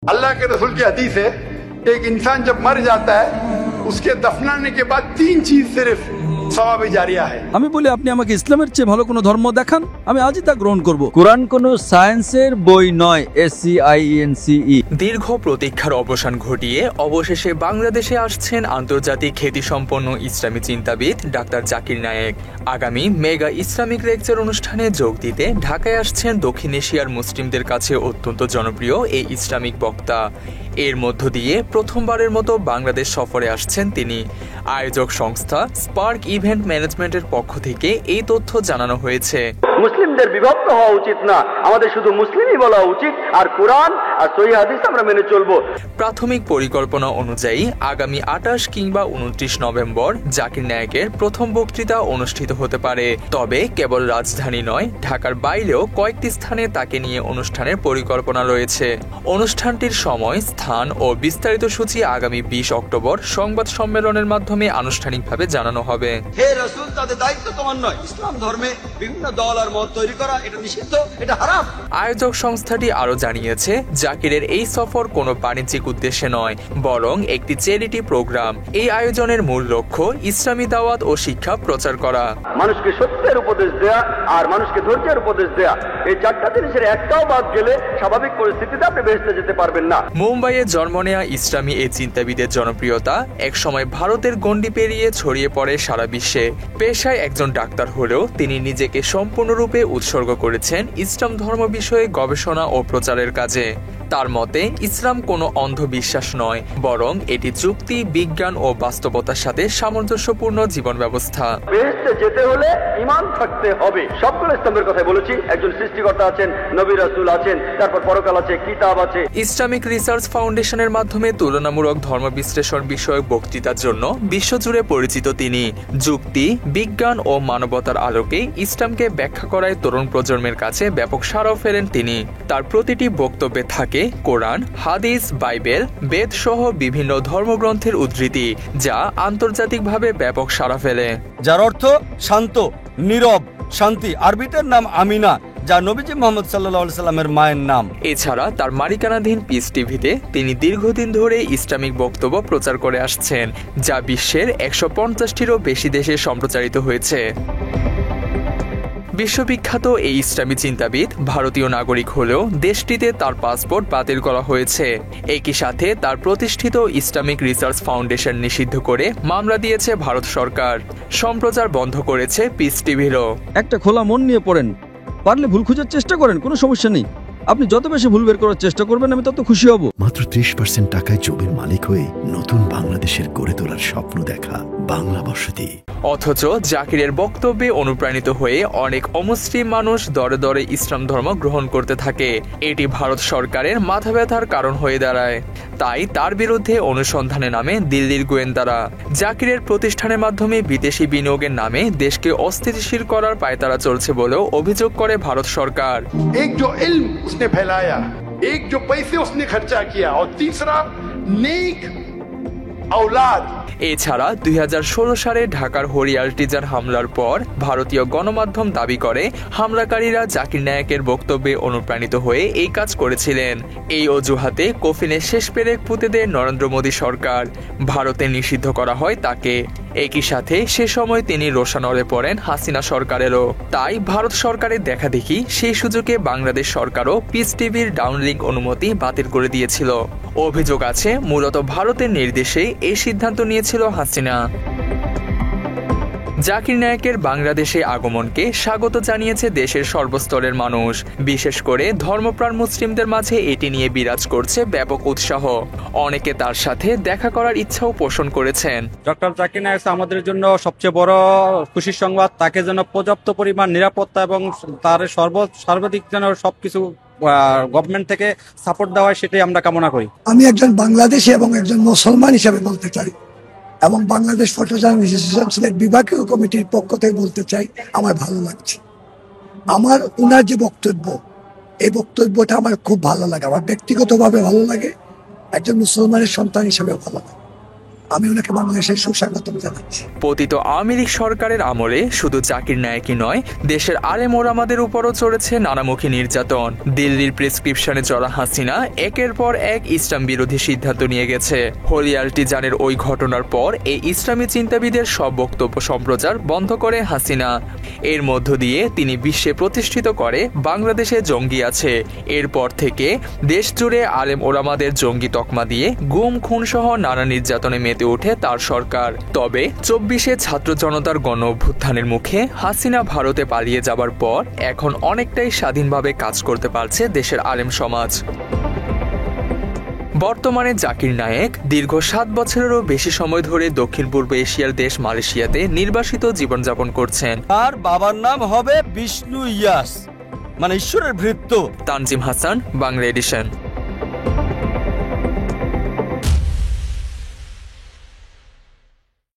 अल्लाह के रसूल की हदीस है, एक इंसान जब मर जाता है उसके दफनाने के बाद 3 चीज सिर्फ सवाब जारिया है। আমি বলি আপনি আমাকে ইসলামের চেয়ে ভালো কোনো ধর্ম দেখান, আমি আজই তা গ্রহণ করব। কোরআন কোনো সায়েন্সের বই নয়। SCINCE। দীর্ঘ প্রতীক্ষার অবসান ঘটিয়ে অবশেষে বাংলাদেশে আসছেন আন্তর্জাতিক খ্যাতিসম্পন্ন ইসলামী চিন্তাবিদ ডাক্তার জাকির নায়েক। আগামী মেগা ইসলামিক লেকচার অনুষ্ঠানে যোগ দিতে ঢাকায় আসছেন দক্ষিণ এশিয়ার মুসলিমদের কাছে অত্যন্ত জনপ্রিয় এই ইসলামিক বক্তা। এর মধ্য দিয়ে প্রথমবারের মতো বাংলাদেশ সফরে আসছেন তিনি। আয়োজক সংস্থা স্পার্ক ইভেন্ট ম্যানেজমেন্টের পক্ষ থেকে এই তথ্য জানানো হয়েছে। মুসলিমদের বিভক্ত হওয়া উচিত না, আমাদের শুধু মুসলিমই বলা উচিত, আর কোরআন আর সহিহ হাদিস আমরা মেনে চলবো। প্রাথমিক পরিকল্পনা অনুযায়ী আগামী 28 কিংবা 29 নভেম্বর জাকির নায়েকের প্রথম বক্তৃতা অনুষ্ঠিত হতে পারে। তবে কেবল রাজধানী নয়, ঢাকার বাইরেও কয়েকটি স্থানে তাকে নিয়ে অনুষ্ঠানের পরিকল্পনা রয়েছে। অনুষ্ঠানটির সময়, স্থান ও বিস্তারিত সূচি আগামী 20 অক্টোবর সংবাদ সম্মেলনের মাধ্যমে আনুষ্ঠানিকভাবে জানানো হবে। হে রাসূল, তাদের দায়িত্ব তোমার নয়। ইসলাম ধর্মে বিভিন্ন দল আর মত তৈরি করা এটা নিষিদ্ধ, এটা হারাম। আয়োজক সংস্থাটি আরো জানিয়েছে, জাকিরের এই সফর কোনো বাণিজ্যিক উদ্দেশ্যে নয়, বরং একটি চ্যারিটি প্রোগ্রাম। এই আয়োজনের মূল লক্ষ্য ইসলামী দাওয়াত ও শিক্ষা প্রচার করা, মানুষকে সত্যের উপদেশ দেয়া আর মানুষকে ধৈর্যের উপদেশ দেয়া। এই 4টা জিনিসের একটাও বাদ গেলে স্বাভাবিক পরিস্থিতিতে আপনি বেহেশতে যেতে পারবেন না। মুম্বাইয়ে জন্ম নেয়া ইসলামী এই চিন্তাবিদের জনপ্রিয়তা একসময় ভারতের গণ্ডি পেরিয়ে ছড়িয়ে পড়ে সারা বিশ্বে। পেশায় একজন ডাক্তার হলেও তিনি নিজেকে সম্পূর্ণরূপে উৎসর্গ করেছেন ইসলাম ধর্ম বিষয়ে গবেষণা ও প্রচারের কাজে। তার মতে ইসলাম কোনো অন্ধবিশ্বাস নয়, বরং এটি যুক্তি, বিজ্ঞান ও বাস্তবতার সাথে সামঞ্জস্যপূর্ণ জীবন ব্যবস্থা। বেহেশতে যেতে হলে ঈমান থাকতে হবে। সবগুলো ইসলামের কথা বলেছি। একজন সৃষ্টিকর্তা আছেন, নবী রাসূল আছেন, তারপর পরকাল আছে, কিতাব আছে। ইসলামিক রিসার্চ ফাউন্ডেশনের মাধ্যমে তুলনামূলক ধর্ম বিশ্লেষণ বিষয়ক বক্তৃতার জন্য বিশ্বজুড়ে পরিচিত তিনি। যুক্তি, বিজ্ঞান ও মানবতার আলোকে ইসলামকে ব্যাখ্যা করায় তরুণ প্রজন্মের কাছে ব্যাপক সাড়াও ফেলেন তিনি। তার প্রতিটি বক্তব্যে থাকে কোরআন, হাদিস, বাইবেল, বেদ সহ বিভিন্ন ধর্মগ্রন্থের উদ্ধৃতি, যা আন্তর্জাতিকভাবে ব্যাপক সাড়া ফেলে। যার অর্থ শান্ত, নীরব, শান্তি। আরবিটার নাম আমিনা, যা নবীজি মুহাম্মদ সাল্লাল্লাহু আলাইহি সাল্লামের মায়ের নাম। এছাড়া তার মালিকানাধীন পিস টিভিতে তিনি দীর্ঘদিন ধরে ইসলামিক বক্তব্য প্রচার করে আসছেন, যা বিশ্বের 150টিরও বেশি দেশে সম্প্রচারিত হয়েছে। বিশ্ববিখ্যাত এই ইসলামী চিন্তাবিদ ভারতীয় নাগরিক হলেও দেশটিতে তার পাসপোর্ট বাতিল করা হয়েছে। একই সাথে তার প্রতিষ্ঠিত ইসলামিক রিসার্চ ফাউন্ডেশন নিষিদ্ধ করে মামলা দিয়েছে ভারত সরকার। সম্প্রচার বন্ধ করেছে পিস টিভিরও। একটা খোলা মন নিয়ে পড়েন, পারলে ভুল খোঁজার চেষ্টা করেন, কোনো সমস্যা নেই। আপনি যত বেশি ভুল বের করার চেষ্টা করবেন আমি তত খুশি হব। মাত্র 30% টাকায় জমির মালিক হয়ে নতুন বাংলাদেশের গড়ে তোলার স্বপ্ন দেখা বাংলা বসতি। অথচ জাকিরের বক্তব্যে অনুপ্রাণিত হয়ে অনেক অমুসলিম মানুষ দরে দরে ইসলাম ধর্ম গ্রহণ করতে থাকে। এটি ভারত সরকারের মাথা ব্যথার কারণ হয়ে দাঁড়ায়। তাই তার বিরুদ্ধে অনুসন্ধানে নামে দিল্লির গোয়েন্দারা। জাকিরের প্রতিষ্ঠানের মাধ্যমে বিদেশি বিনিয়োগের নামে দেশকে অস্থিতিশীল করার পায়তারা চলছে বলেও অভিযোগ করে ভারত সরকার। एक जो इल्म उसने फैलाया, एक जो पैसे उसने खर्चा किया, और तीसरा नेक औलाद। এছাড়া 2016 সালে ঢাকার হরিয়াল টিজার হামলার পর ভারতীয় গণমাধ্যম দাবি করে হামলাকারীরা জাকির নায়েকের বক্তব্যে অনুপ্রাণিত হয়ে এই কাজ করেছিলেন। এই অজুহাতে কফিনে শেষ পেরেক পুঁতে দেয় নরেন্দ্র মোদী সরকার। ভারতে নিষিদ্ধ করা হয় তাকে। একই সাথে সে সময় তিনি রোষানলে পড়েন হাসিনা সরকারেরও। তাই ভারত সরকারের দেখাদেখি সেই সুযোগে বাংলাদেশ সরকারও পিস টিভির ডাউনলিংক অনুমতি বাতিল করে দিয়েছিল। অভিযোগ আছে মূলত ভারতের নির্দেশে এই সিদ্ধান্ত নিয়েছিল হাসিনা। জাকির নায়েকের বাংলাদেশে আগমনকে স্বাগত জানিয়েছে দেশের সর্বস্তরের মানুষ। বিশেষ করে ধর্মপ্রাণ মুসলিমদের মাঝে এটি নিয়ে বিরাজ করছে ব্যাপক উৎসাহ। অনেকে তার সাথে দেখা করার ইচ্ছাও পোষণ করেছেন। ডক্টর জাকির নায়েক আমাদের জন্য সবচেয়ে বড় খুশির সংবাদ। তাকে যেন পর্যাপ্ত পরিমাণ নিরাপত্তা এবং তার সর্বাধিক যেন সবকিছু গভর্নমেন্ট থেকে সাপোর্ট দেওয়া হয়, সেটাই আমরা কামনা করি। আমি একজন বাংলাদেশি এবং একজন মুসলমান হিসেবে বলতে চাই, এবং বাংলাদেশ ফটো জার্নালিস্ট অ্যাসোসিয়েশনের বিভাগীয় কমিটির পক্ষ থেকে বলতে চাই, আমার ভালো লাগছে। আমার ওনার যে বক্তব্য, এই বক্তব্যটা আমার খুব ভালো লাগে। আমার ব্যক্তিগতভাবে ভালো লাগে, একজন মুসলমানের সন্তান হিসেবে ভালো লাগে। আমি ওনাকে বাংলাদেশের সুস্বাগতম জানাচ্ছি। পতিত আওয়ামী লীগ সরকারের আমলে শুধু জাকির নায়েকই নয়, দেশের আলেম ওলামাদের উপরও চলেছে নানামুখী নির্যাতন। দিল্লির প্রেসক্রিপশনে চলা হাসিনা একের পর এক ইসলাম বিরোধী সিদ্ধান্ত নিয়ে গেছে। হোলি আর্টিজানের ওই ঘটনার পর এই ইসলামী চিন্তাবিদের সব বক্তব্য সম্প্রচার বন্ধ করে হাসিনা। এর মধ্য দিয়ে তিনি বিশ্বে প্রতিষ্ঠিত করে বাংলাদেশে জঙ্গি আছে। এরপর থেকে দেশ জুড়ে আলেম ওলামাদের জঙ্গি তকমা দিয়ে গুম খুন সহ নানা নির্যাতনে মেতে ওঠে তার সরকার। তবে 24-এ ছাত্র জনতার গণ অভ্যুত্থানের মুখে হাসিনা ভারতে পালিয়ে যাবার পর এখন অনেকটাই স্বাধীনভাবে কাজ করতে পারছে দেশের আলেম সমাজ। বর্তমানে জাকির নায়েক দীর্ঘ 7 বছরেরও বেশি সময় ধরে দক্ষিণ পূর্ব এশিয়ার দেশ মালয়েশিয়াতে নির্বাসিত জীবনযাপন করছেন। আর বাবার নাম হবে বিষ্ণু ইয়াস, মানে ঈশ্বরের ভৃত্য। তানজিম হাসান, বাংলা এডিশন।